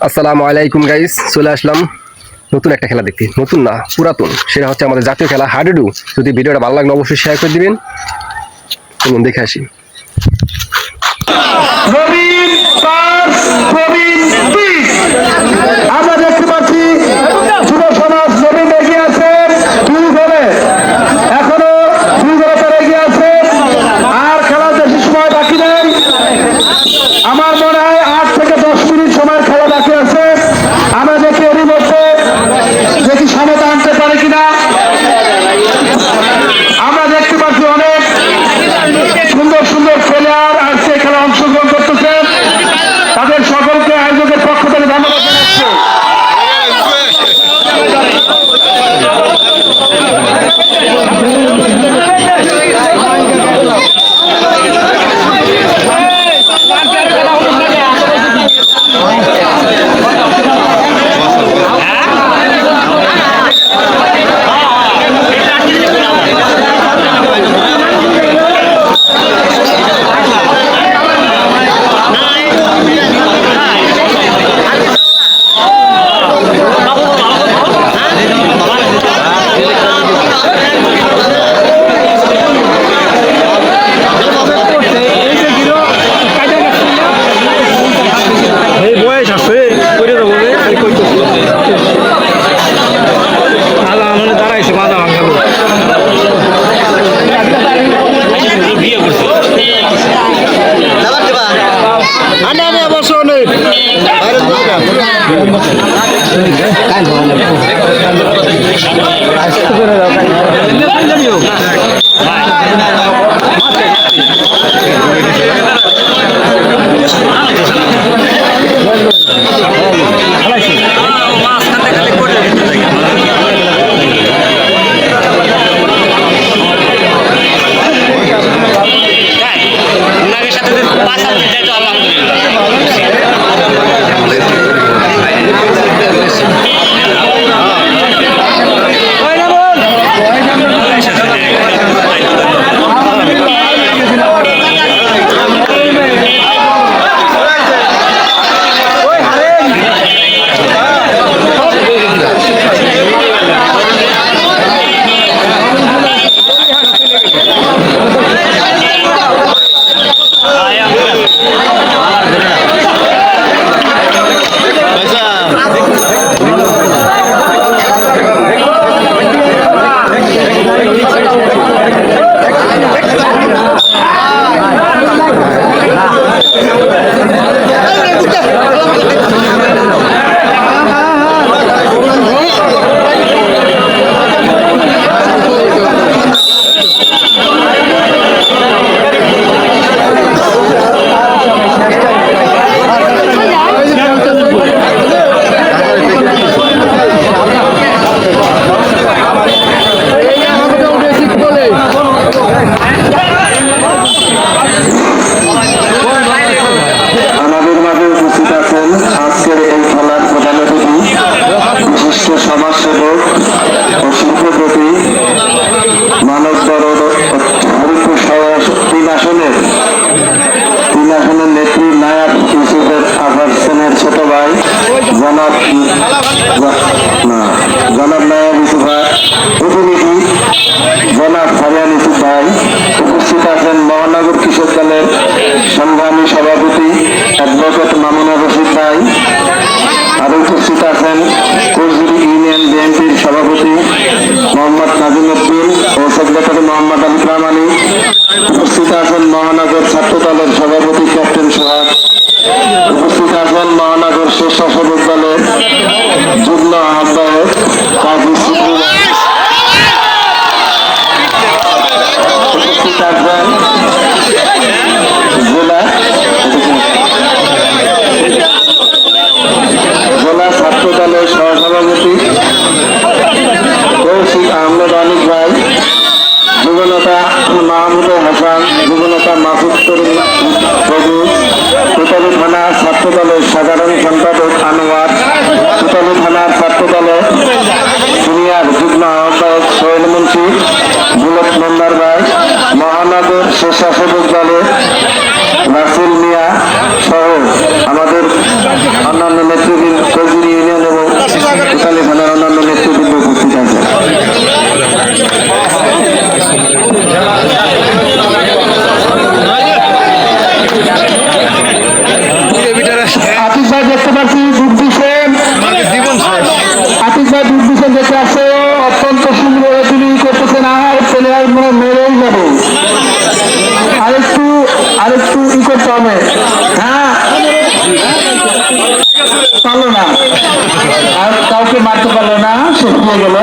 আসসালামু আলাইকুম গাইস, চলে আসলাম নতুন একটা খেলা দেখতে। নতুন না, পুরাতন। সেটা হচ্ছে আমাদের জাতীয় খেলা হাডুডু। যদি ভিডিওটা ভালো লাগলে অবশ্যই শেয়ার করে দিবেন। চলুন দেখে আসি। আমরা দেখতে পাচ্ছি যুব সমাজ নবীন এগিয়ে আছে, দুই গোলে এখনো 2 গোলে তারা এগিয়ে আছে। আর খেলার বেশি সময় বাকি নেই। আমার মনে হয় 8 থেকে 10 মিনিট সময় খেলা বাকি আছে। আমরা দেখি এরই মধ্যে দেখি সমতা আনতে পারে কিনা। আমরা দেখতে পাচ্ছি অনেক সুন্দর সুন্দর প্লেয়ার আজকে খেলা অংশগ্রহণ করতেছে। তাদের সকলকে আয়োজকের পক্ষ থেকে ধন্যবাদ জানাচ্ছি। জনাব নায়াব ইউসুফ ভাই, প্রতিনিধি জনাব ফারিয়ান ইউসুফ ভাই, উপস্থিত আছেন মহানগর কৃষক দলের সংগ্রামী সভাপতি অ্যাডভোকেট মামুনুর রশিদ ভাই, আর উপস্থিত আছেন কোচবিড়ি ইউনিয়ন বিএনপির সভাপতি মোহাম্মদ নাজিমউদ্দিন ও সেক্রেটারি মোহাম্মদ আলী প্রামাণী। উপস্থিত আছেন মহানগর ছাত্র দলের সভাপতি ক্যাপ্টেন সোহাগ। উপস্থিত আছেন মহানগর স্বেচ্ছাসেবক দলের যুগ্ম আহ্বায়ক কাজী উপস্থিত আছেন জেলা ছাত্র দলের সহসভাপতি কৌশিক আহমেদ অনিক ভাই, যুবনেতা মাহমুদ হাসান, যুবনেতা মাসুদ তরুণ প্রভু, কোটালী থানার ছাত্র দলের সাধারণ সম্পাদক আনোয়ার, কোটালী থানার ছাত্র দলের সিনিয়র যুগ্ম আহ্বায়ক সোহেল মুন্সি, বুলেট মন্দার ভাই, মহানগর স্বেচ্ছাসেবক দলের রাসেল মিয়া সহ আমাদের অন্যান্য নেতৃবৃন্দ, কলজুরি ইউনিয়ন এবং কোটালী থানার অন্যান্য নেতৃবৃন্দ উপস্থিত আছেন। আতিক ভাই দেখতে পাচ্ছি দুধ দিচ্ছেন, আতিক ভাই দুধ দিচ্ছেন দেখতে আসছে, অত্যন্ত সুন্দর তিনি করতেছেন। আর প্লেয়ার মনে মেরেই যাবে, আরেকটু ই করতে হবে। হ্যাঁ, পারলো না, আর কাউকে মারতে পারলো না, শেষ হয়ে গেল।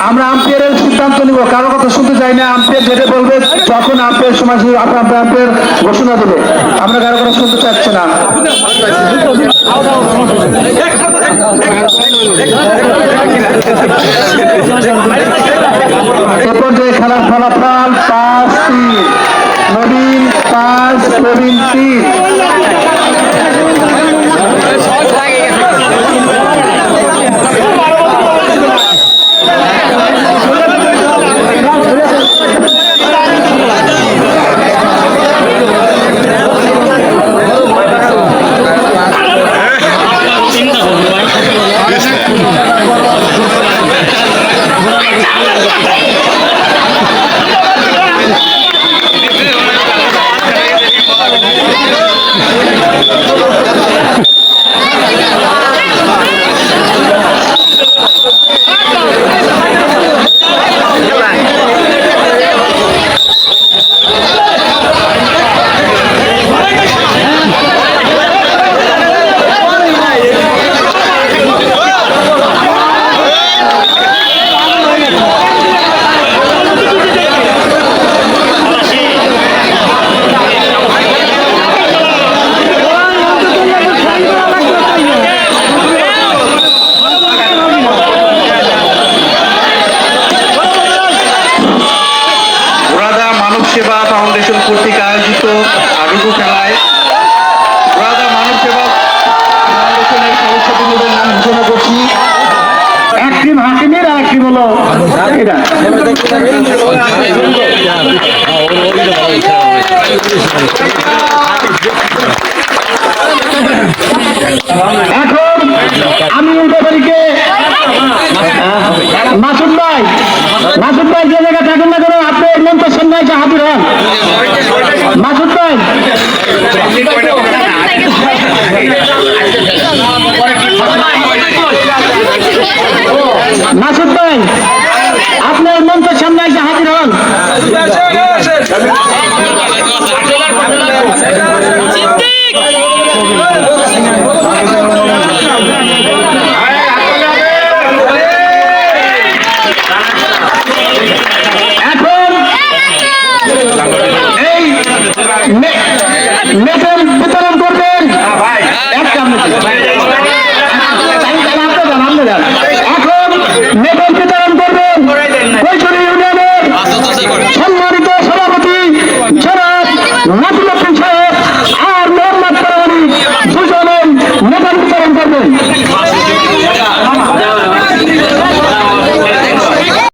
আমরা আম্পায়ারের সিদ্ধান্ত নিব, কারো কথা শুনতে চাই না। আম্পায়ার যেটা বলবে, যখন আম্পায়ার সময় আম্পায়ার ঘোষণা দেবে, আমরা কারো কথা শুনতে চাচ্ছি না। এরপর যে খেলার ফলাফল 5-3, নবীন 5, প্রবীণ 3। সেবা ফাউন্ডেশন কর্তৃক আয়োজিত হাডুডু খেলায় ব্রাদা মানব সেবা ফাউন্ডেশনের সদস্যবৃন্দদের নাম ঘোষণা করছি। এক টিম হাকিমের আর এক টিম হলো এখন আমি এই ব্যাপারীকে মাসুদ ভাই যে জায়গায় থাকুন না কেন, আপনি মন্ত্রের সামনে এসে হাজির হন। মাসুদ ভাই, মাসুদ ভাই, আপনার মন্ত্রের সামনে এসে হাজির হন।